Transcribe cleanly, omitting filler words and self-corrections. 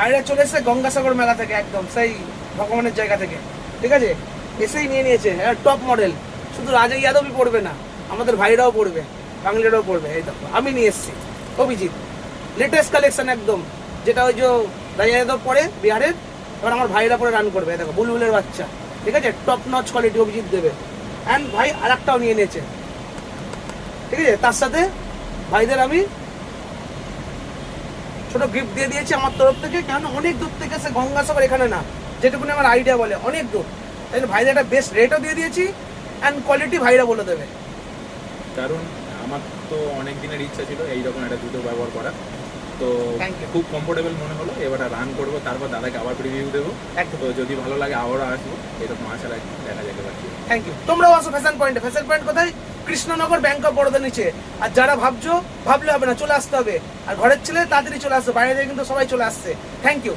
ভাইরা চলে এসেছে গঙ্গাসাগর মেলা থেকে, একদম সেই ভগবানের জায়গা থেকে, ঠিক আছে। এসেই নিয়ে নিয়েছে টপ মডেল। শুধু রাজা ইয়াদবই পড়বে না, আমাদের ভাইরাও পড়বে, বাঙালিরাও পড়বে। এই দেখো আমি নিয়ে এসেছি অভিজিৎ, লেটেস্ট কালেকশন একদম, যেটা ওই যে রাজা ইয়াদব পরে বিহারের, এবার আমার ভাইরা পরে রান করবে। দেখো বুলবুলের বাচ্চা, ঠিক আছে, টপ নচ কোয়ালিটি অভিজিৎ দেবে। অ্যান্ড ভাই আর একটাও নিয়ে নিয়েছে, ঠিক আছে। তার সাথে ভাইদের আমি ছোট গিফট দিয়ে দিয়েছি আমার তরফ থেকে, কেন অনেক দূর থেকে এসে গঙ্গাসাগর, এখানে না, যেটুকুনি আমার আইডিয়া বলে অনেক দূর, তাই ভাইদের একটা বেস্ট রেটও দিয়ে দিয়েছি অ্যান্ড কোয়ালিটি ভাইরা বলে দেবে। কারণ আমার তো অনেক দিনের ইচ্ছা ছিল এইরকম একটা জুতো ব্যবহার করা, তো খুব কমফোর্টেবল মনে হলো। এবার রান করবো, তারপর দাদাকে আবার রিভিউ দেবো। তো যদি ভালো লাগে আবারও আসবো, এরকম আশা রাখি, দেখা যেতে পারছি। Thank you. তোমরাও আসো ফ্যাশন পয়েন্টে। ফ্যাশন পয়েন্ট কোথায়? কৃষ্ণনগর, ব্যাংক অফ বরোদা নিচে। আর যারা ভাবছো, ভাবলে হবে না, চলে আসতে হবে। আর ঘরের ছেলে তাড়াতাড়ি চলে আসছে, বাইরে থেকে কিন্তু সবাই চলে আসছে। Thank you.